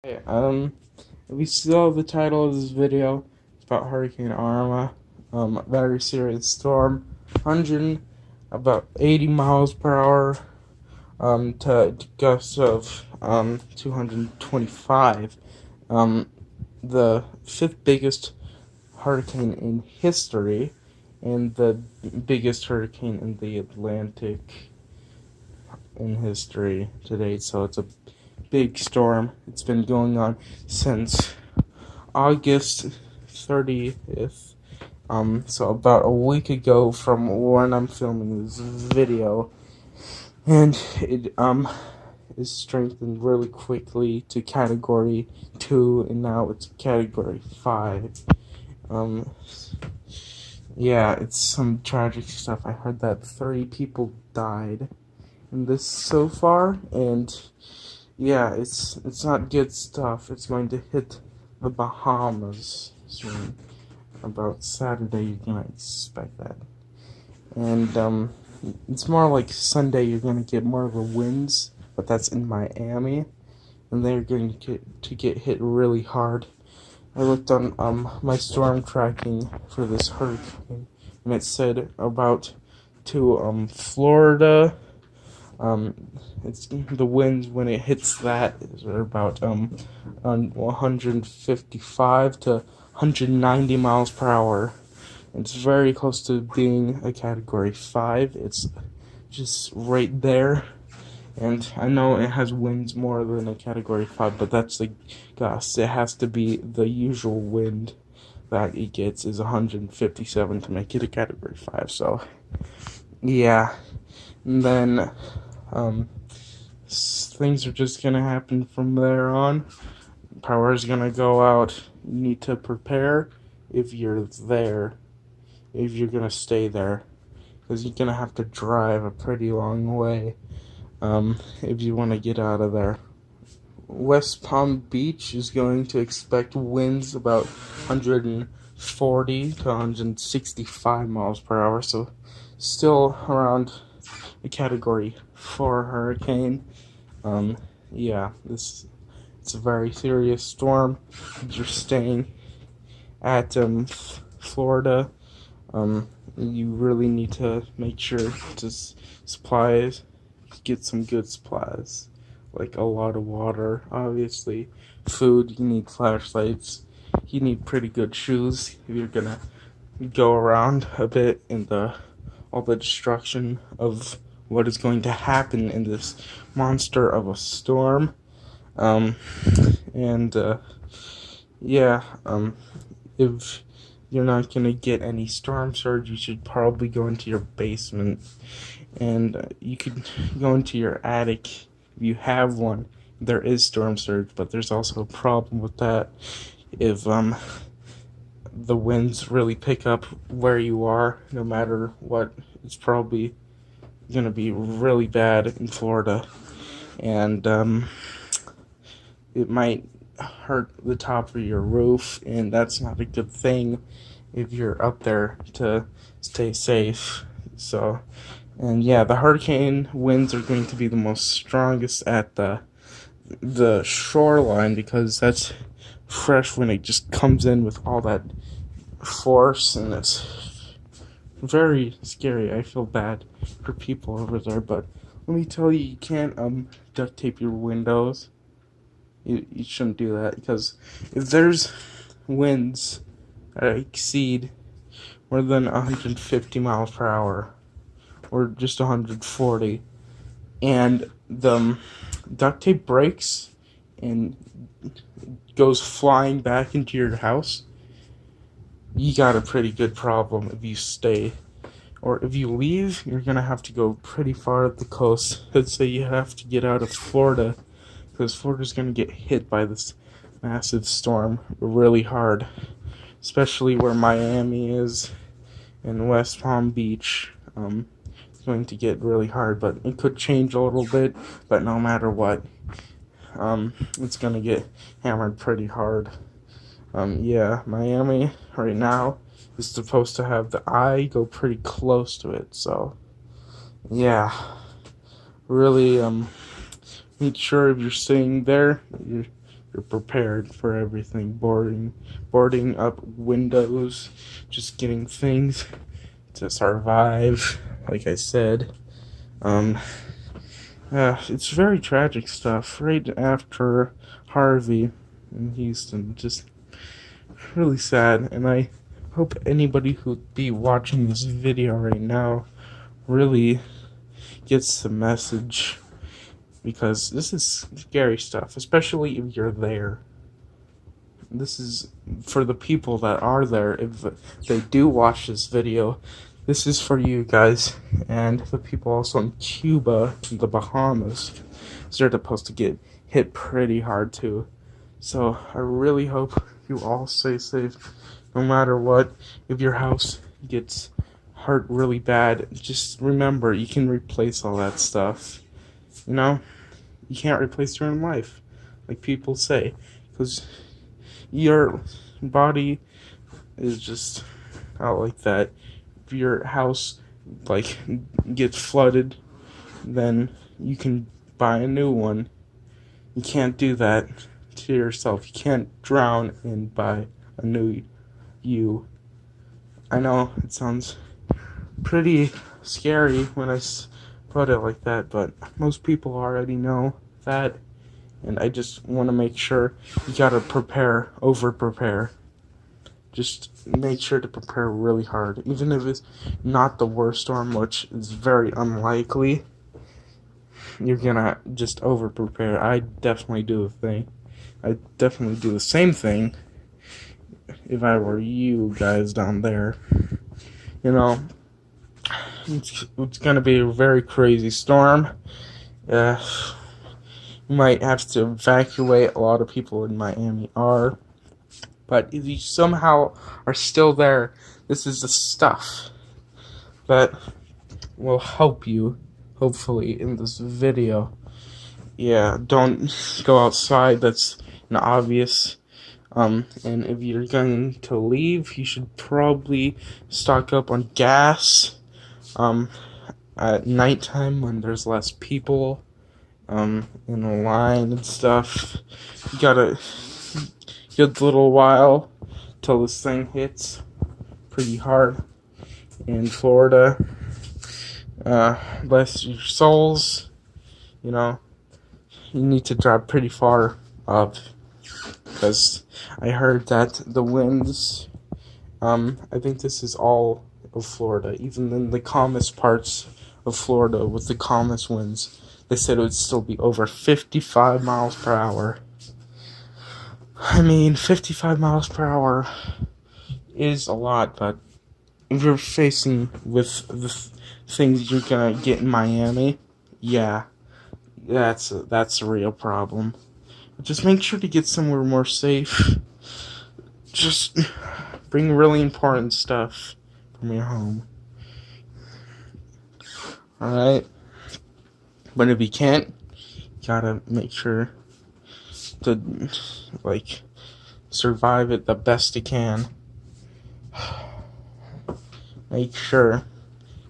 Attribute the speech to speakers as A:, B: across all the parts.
A: Hey, if you saw the title of this video, it's about Hurricane Irma. Very serious storm, 100, about 80 miles per hour, to gusts of 225. The fifth biggest hurricane in history, and the biggest hurricane in the Atlantic in history to date. So it's a big storm. It's been going on since August 30th. So about a week ago from when I'm filming this video, and it is strengthened really quickly to Category 2, and now it's Category 5. Um, yeah, it's some tragic stuff. I heard that 3 people died in this so far, and yeah, it's not good stuff. It's going to hit the Bahamas soon. About Saturday, you're gonna expect that, and it's more like Sunday. You're gonna get more of the winds, but that's in Miami, and they're going to get hit really hard. I looked on my storm tracking for this hurricane, and it said about to Florida. It's the winds when it hits that is about on 155 to 190 miles per hour. It's very close to being a Category 5. It's just right there. And I know it has winds more than a Category 5, but that's the gust. It has to be the usual wind that it gets is 157 to make it a Category 5. So, yeah. And then things are just gonna happen from there on. Power is gonna go out. You need to prepare if you're there, if you're gonna stay there, because you're gonna have to drive a pretty long way if you want to get out of there. West Palm Beach is going to expect winds about 140 to 165 miles per hour, so still around a Category 4 hurricane. Yeah, it's a very serious storm. If you're staying at Florida, you really need to make sure to get some good supplies, like a lot of water, obviously, food. You need flashlights. You need pretty good shoes if you're gonna go around a bit in all the destruction of what is going to happen in this monster of a storm. And yeah, if you're not gonna get any storm surge, you should probably go into your basement, and you could go into your attic if you have one. There is storm surge, but there's also a problem with that. If the winds really pick up where you are, no matter what, it's probably gonna be really bad in Florida, and it might hurt the top of your roof, and that's not a good thing if you're up there to stay safe. So, and yeah, the hurricane winds are going to be the most strongest at the shoreline, because that's fresh when it just comes in with all that force, and it's very scary. I feel bad for people over there, but let me tell you, you can't duct tape your windows. You shouldn't do that, because if there's winds that exceed more than 150 miles per hour, or just 140, and the duct tape breaks and goes flying back into your house, you got a pretty good problem if you stay. Or if you leave, you're gonna have to go pretty far up the coast. Let's say you have to get out of Florida, because Florida's going to get hit by this massive storm really hard, especially where Miami is and West Palm Beach. It's going to get really hard, but it could change a little bit, but no matter what, it's going to get hammered pretty hard. Yeah, Miami right now is supposed to have the eye go pretty close to it, so yeah, really, make sure if you're staying there, you're you're prepared for everything. Boarding up windows, just getting things to survive. Like I said, it's very tragic stuff. Right after Harvey in Houston, just really sad. And I hope anybody who'd be watching this video right now really gets the message, because this is scary stuff, especially if you're there. This is for the people that are there. If they do watch this video, this is for you guys, and the people also in Cuba and the Bahamas. They're supposed to get hit pretty hard too. So I really hope you all stay safe, no matter what. If your house gets hurt really bad, just remember you can replace all that stuff. You know, you can't replace your own life, like people say, because your body is just out like that. If your house like gets flooded, then you can buy a new one. You can't do that to yourself. You can't drown and buy a new you. I know it sounds pretty scary when I put it like that, but most people already know that, and I just want to make sure you gotta prepare, over prepare. Just make sure to prepare really hard, even if it's not the worst storm, which is very unlikely. You're gonna just over prepare. I definitely do the same thing if I were you guys down there. You know, it's gonna be a very crazy storm. You might have to evacuate. A lot of people in Miami are. But if you somehow are still there, this is the stuff that will help you, hopefully, in this video. Yeah, don't go outside. That's an obvious. And if you're going to leave, you should probably stock up on gas. At nighttime when there's less people, in the line and stuff. You gotta good little while till this thing hits pretty hard in Florida. Bless your souls. You know, you need to drive pretty far up, because I heard that the winds, I think this is all of Florida, even in the calmest parts of Florida with the calmest winds, they said it would still be over 55 miles per hour. I mean, 55 miles per hour is a lot, but if you're facing with the things you're gonna get in Miami, yeah, that's a real problem. But just make sure to get somewhere more safe. Just bring really important stuff from your home. Alright? But if you can't, you gotta make sure to, like, survive it the best you can. Make sure.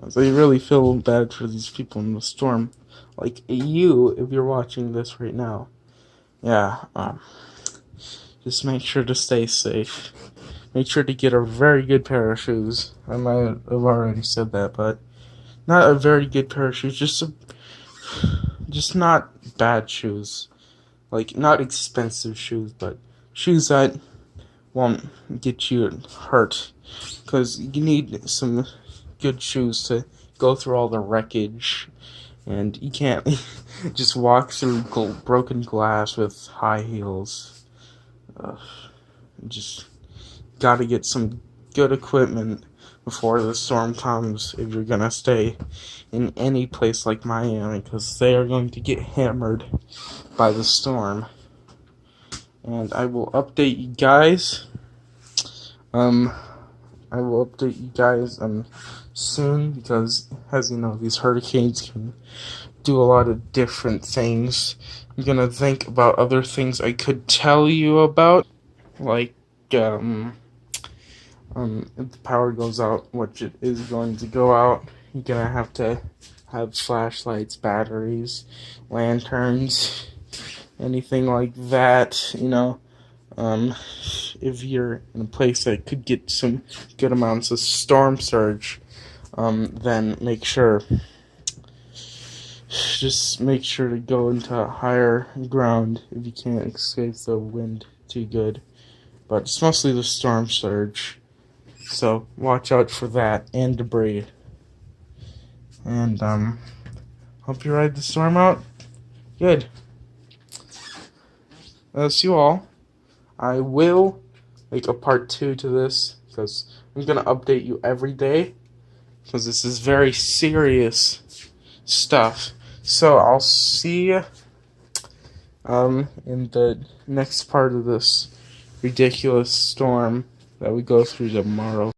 A: I really feel bad for these people in the storm. Like you, if you're watching this right now. Yeah, just make sure to stay safe. Make sure to get a very good pair of shoes. I might have already said that, but not a very good pair of shoes. Just not bad shoes. Like, not expensive shoes, but shoes that won't get you hurt. Because you need some good shoes to go through all the wreckage. And you can't just walk through broken glass with high heels. Just gotta get some good equipment before the storm comes if you're gonna stay in any place like Miami, because they are going to get hammered by the storm. And I will update you guys. Soon, because as you know, these hurricanes can do a lot of different things. I'm gonna think about other things I could tell you about, like if the power goes out, which it is going to go out, you're gonna have to have flashlights, batteries, lanterns, anything like that, if you're in a place that could get some good amounts of storm surge, then just make sure to go into higher ground if you can't escape the wind too good. But it's mostly the storm surge, so watch out for that and debris. And hope you ride the storm out good. See you all. I will make a part 2 to this because I'm gonna update you every day because this is very serious stuff. So I'll see you in the next part of this ridiculous storm that we go through tomorrow.